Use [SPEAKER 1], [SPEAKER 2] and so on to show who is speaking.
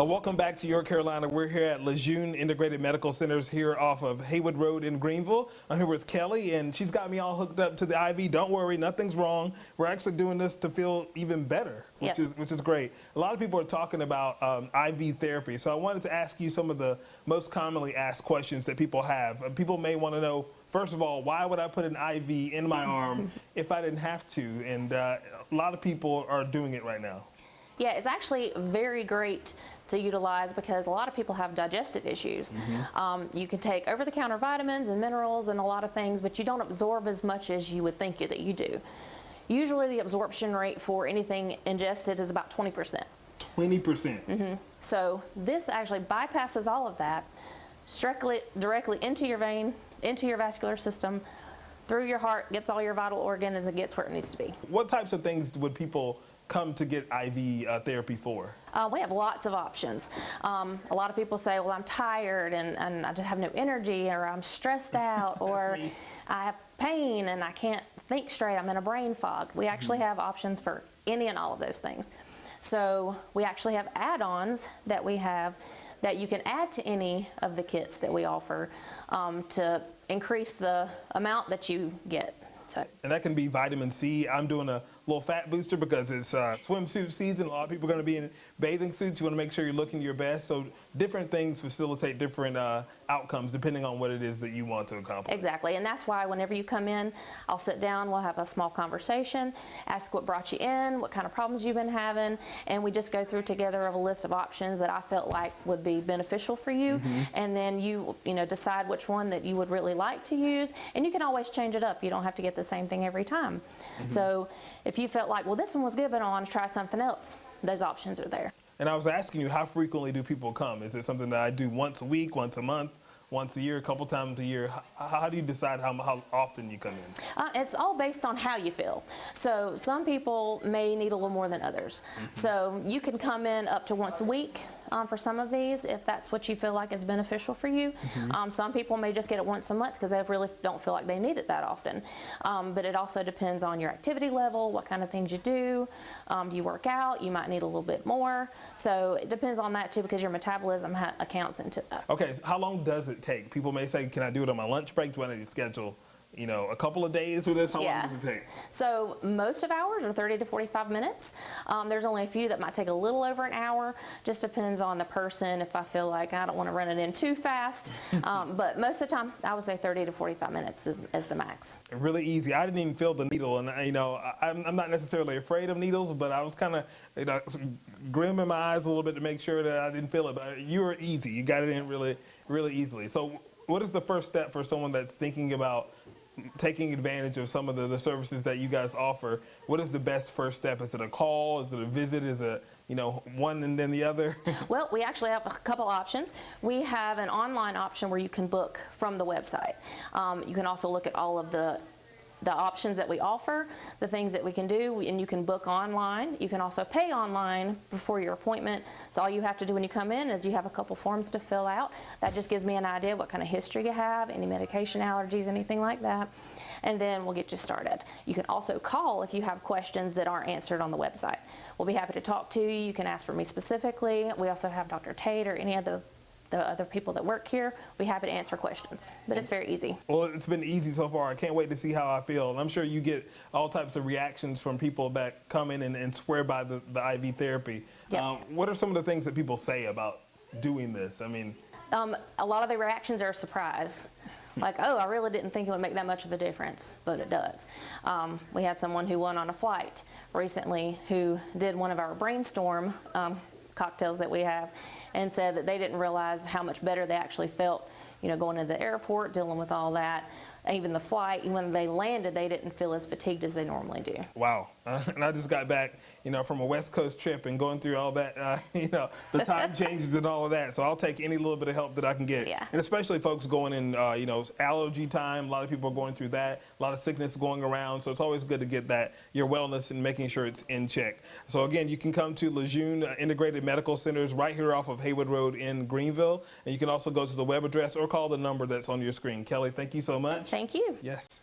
[SPEAKER 1] Welcome back to York, Carolina. We're here at Lejuene Integrated Medical Centers here off of Haywood Road in Greenville. I'm here with Kelly, and she's got me all hooked up to the IV. Don't worry, nothing's wrong. We're actually doing this to feel even better, which is great. A lot of people are talking about IV therapy, so I wanted to ask you some of the most commonly asked questions that people have. People may want to know, first of all, why would I put an IV in my arm if I didn't have to? And a lot of people are doing it right now.
[SPEAKER 2] Yeah, it's actually very great to utilize because a lot of people have digestive issues. You can take over-the-counter vitamins and minerals and a lot of things, but you don't absorb as much as you would think that you do. Usually the absorption rate for anything ingested is about 20%.
[SPEAKER 1] 20%?
[SPEAKER 2] So this actually bypasses all of that, directly into your vein, into your vascular system, through your heart, gets all your vital organs, and gets where it needs to be.
[SPEAKER 1] What types of things would people come to get IV therapy for?
[SPEAKER 2] We have lots of options. A lot of people say, well, I'm tired and I just have no energy, or I'm stressed out, or I have pain and I can't think straight, I'm in a brain fog. We actually have options for any and all of those things. So we actually have add-ons that we have that you can add to any of the kits that we offer to increase the amount that you get.
[SPEAKER 1] And that can be vitamin C. I'm doing a little fat booster because it's swimsuit season. A lot of people are going to be in bathing suits. You want to make sure you're looking your best. So different things facilitate different outcomes depending on what it is that you want to accomplish.
[SPEAKER 2] Exactly, and that's why whenever you come in, I'll sit down, we'll have a small conversation, ask what brought you in, what kind of problems you've been having, and we just go through together of a list of options that I felt like would be beneficial for you, and then you decide which one that you would really like to use, and you can always change it up. You don't have to get the same thing every time. So if you felt like, well, this one was good, but I want to try something else, those options are there.
[SPEAKER 1] And I was asking you, how frequently do people come? Is it something that I do once a week, once a month, once a year, a couple times a year? How do you decide how often you come in?
[SPEAKER 2] It's all based on how you feel. So some people may need a little more than others. So you can come in up to once a week for some of these if that's what you feel like is beneficial for you. Some people may just get it once a month because they really don't feel like they need it that often. But it also depends on your activity level, what kind of things you do. Do you work out? You might need a little bit more. So it depends on that too because your metabolism accounts into that.
[SPEAKER 1] Okay, so how long does it take? People may say, can I do it on my lunch break? Do I need to schedule a couple of days for this? How long does it take?
[SPEAKER 2] So most of ours are 30 to 45 minutes. There's only a few that might take a little over an hour. Just depends on the person. If I feel like I don't want to run it in too fast. But most of the time, I would say 30 to 45 minutes is the max. Really
[SPEAKER 1] easy. I didn't even feel the needle. And, I'm not necessarily afraid of needles, but I was kind of, grim in my eyes a little bit to make sure that I didn't feel it. But you were easy. You got it in really, really easily. So what is the first step for someone that's thinking about taking advantage of some of the services that you guys offer? What is the best first step? Is it a call? Is it a visit? Is it one and then the other?
[SPEAKER 2] Well, we actually have a couple options. We have an online option where you can book from the website. You can also look at all of the options that we offer, the things that we can do, and you can book online. You can also pay online before your appointment. So all you have to do when you come in is you have a couple forms to fill out. That just gives me an idea of what kind of history you have, any medication allergies, anything like that. And then we'll get you started. You can also call if you have questions that aren't answered on the website. We'll be happy to talk to you. You can ask for me specifically. We also have Dr. Tate or any of the other people that work here. We're happy to answer questions, but it's very easy.
[SPEAKER 1] Well, it's been easy so far. I can't wait to see how I feel. And I'm sure you get all types of reactions from people that come in and swear by the IV therapy. What are some of the things that people say about doing this?
[SPEAKER 2] A lot of the reactions are a surprise. Like, oh, I really didn't think it would make that much of a difference, but it does. We had someone who went on a flight recently who did one of our brainstorm cocktails that we have and said that they didn't realize how much better they actually felt, going to the airport, dealing with all that. Even the flight, when they landed, they didn't feel as fatigued as they normally do.
[SPEAKER 1] Wow. And I just got back, from a West Coast trip and going through all that, the time changes and all of that. So I'll take any little bit of help that I can get.
[SPEAKER 2] Yeah.
[SPEAKER 1] And especially folks going in, allergy time. A lot of people are going through that. A lot of sickness going around. So it's always good to get your wellness and making sure it's in check. So again, you can come to Lejuene Integrated Medical Centers right here off of Haywood Road in Greenville. And you can also go to the web address or call the number that's on your screen. Kelly, thank you so much.
[SPEAKER 2] Thank you.
[SPEAKER 1] Yes.